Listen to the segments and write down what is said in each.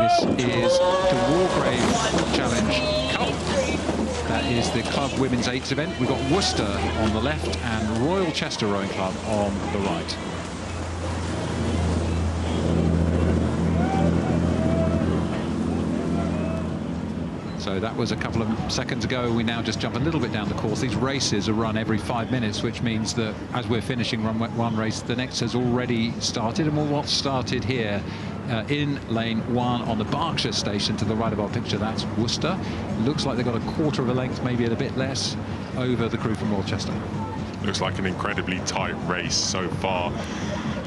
This is the Wargrave Challenge Cup. That is the club women's eights event. We've got Worcester on the left and Royal Chester Rowing Club on the right. So that was a couple of seconds ago. We now just jump a little bit down the course. These races are run every 5 minutes, which means that as we're finishing one race, the next has already started. And what's started here in lane 1 on the Berkshire station to the right of our picture, that's Worcester. Looks like they've got a quarter of a length, maybe a bit less, over the crew from Royal Chester. Looks like an incredibly tight race so far.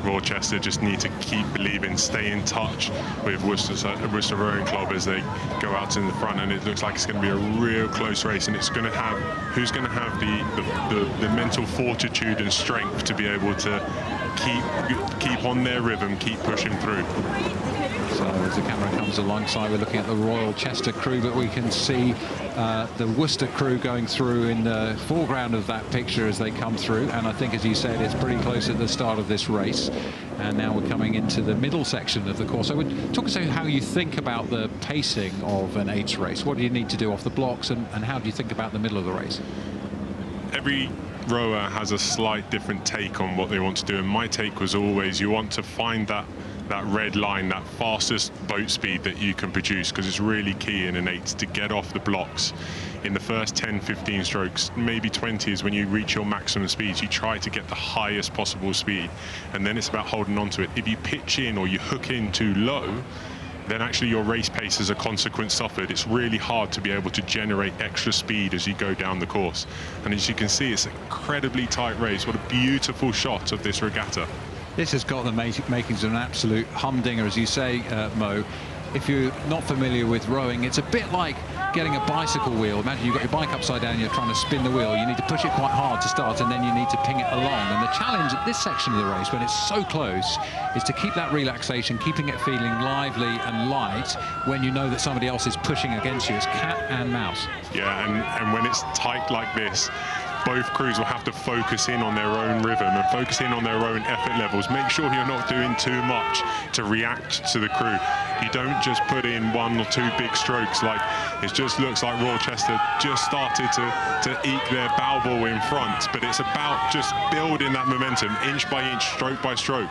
Royal Chester just need to keep believing, stay in touch with Worcester Rowing Club as they go out in the front, and it looks like it's going to be a real close race, and it's going to have who's going to have the mental fortitude and strength to be able to keep on their rhythm, keep pushing through. So as the camera comes alongside, we're looking at the Royal Chester crew, but we can see the Worcester crew going through in the foreground of that picture as they come through. And I think, as you said, it's pretty close at the start of this race. And now we're coming into the middle section of the course. So talk us about how you think about the pacing of an eights race. What do you need to do off the blocks, and how do you think about the middle of the race? Every rower has a slight different take on what they want to do, and my take was always you want to find that red line, that fastest boat speed that you can produce, because it's really key in an eights to get off the blocks. In the first 10-15 strokes, maybe 20 is when you reach your maximum speeds. You try to get the highest possible speed, and then it's about holding on to it. If you pitch in or you hook in too low, then actually your race pace as a consequence suffered. It's really hard to be able to generate extra speed as you go down the course. And as you can see, it's an incredibly tight race. What a beautiful shot of this regatta. This has got the makings of an absolute humdinger, as you say, Mo. If you're not familiar with rowing, it's a bit like getting a bicycle wheel. Imagine you've got your bike upside down, you're trying to spin the wheel. You need to push it quite hard to start, and then you need to ping it along. And the challenge at this section of the race, when it's so close, is to keep that relaxation, keeping it feeling lively and light when you know that somebody else is pushing against you. It's cat and mouse. Yeah, and when it's tight like this, both crews will have to focus in on their own rhythm and focus in on their own effort levels. Make sure you're not doing too much to react to the crew. You don't just put in 1 or 2 big strokes. Like, it just looks like Royal Chester just started to eke their bow ball in front, but it's about just building that momentum inch by inch, stroke by stroke.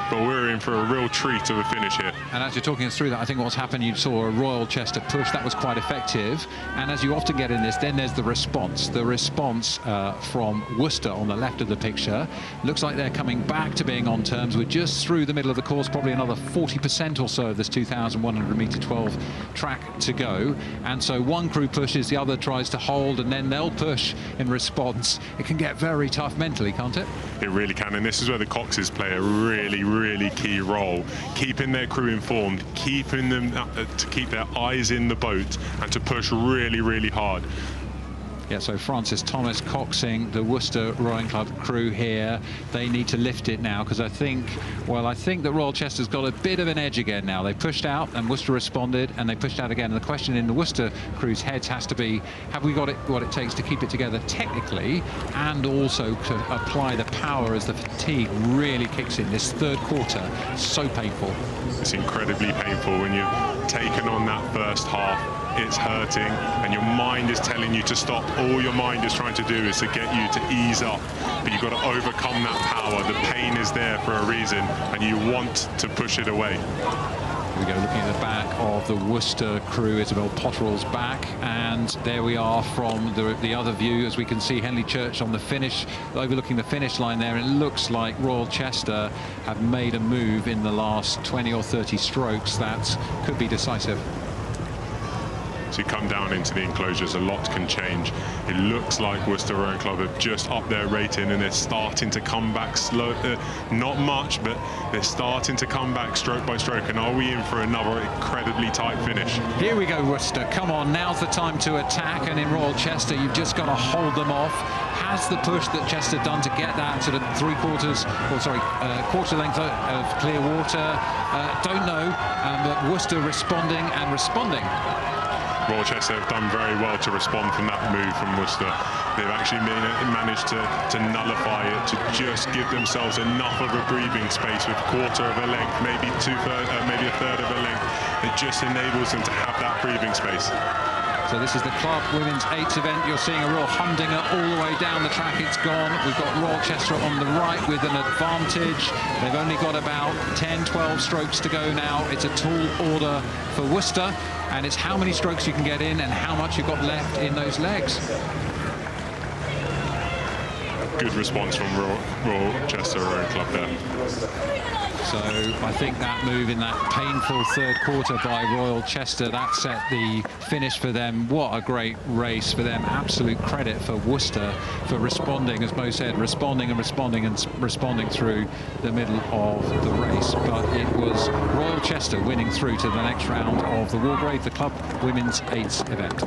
But we're in for a real treat of a finish here. And as you're talking us through that, I think what's happened, you saw a Royal Chester push. That was quite effective. And as you often get in this, then there's the response. The response from Worcester on the left of the picture. Looks like they're coming back to being on terms. We're just through the middle of the course, probably another 40% or so of this 2,100 metre 12 track to go. And so one crew pushes, the other tries to hold, and then they'll push in response. It can get very tough mentally, can't it? It really can, and this is where the coxes play a really key role, keeping their crew informed, keeping them to keep their eyes in the boat and to push really hard. Yeah, so Francis Thomas coxing the Worcester Rowing Club crew here. They need to lift it now, because I think that Royal Chester's got a bit of an edge again now. They pushed out and Worcester responded, and they pushed out again. And the question in the Worcester crew's heads has to be, have we got what it takes to keep it together technically, and also to apply the power as the fatigue really kicks in. This third quarter, so painful. It's incredibly painful when you've taken on that first half. It's hurting, and your mind is telling you to stop. All your mind is trying to do is to get you to ease up, but you've got to overcome that power. The pain is there for a reason, and you want to push it away. Here we go, looking at the back of the Worcester crew. Isabel Potterell's back, and there we are from the other view, as we can see Henley Church on the finish, overlooking the finish line there. It looks like Royal Chester have made a move in the last 20 or 30 strokes that could be decisive. So you come down into the enclosures, a lot can change. It looks like Worcester Rowing Club have just upped their rating, and they're starting to come back slow, not much, but they're starting to come back stroke by stroke. And are we in for another incredibly tight finish? Here we go, Worcester. Come on, now's the time to attack. And in Royal Chester, you've just got to hold them off. Has the push that Chester done to get that sort of quarter length of clear water? Don't know, but Worcester responding and responding. Royal Chester have done very well to respond from that move from Worcester. They've actually managed to nullify it, to just give themselves enough of a breathing space with a quarter of a length, maybe maybe a third of a length. It just enables them to have that breathing space. So this is the club women's 8th event. You're seeing a real humdinger all the way down the track. It's gone. We've got Royal Chester on the right with an advantage. They've only got about 10, 12 strokes to go now. It's a tall order for Worcester, and it's how many strokes you can get in and how much you've got left in those legs. Good response from Royal Chester Rowing Club there. So I think that move in that painful third quarter by Royal Chester, that set the finish for them. What a great race for them. Absolute credit for Worcester for responding, as Mo said, responding through the middle of the race. But it was Royal Chester winning through to the next round of the Wargrave, the club women's 8th event.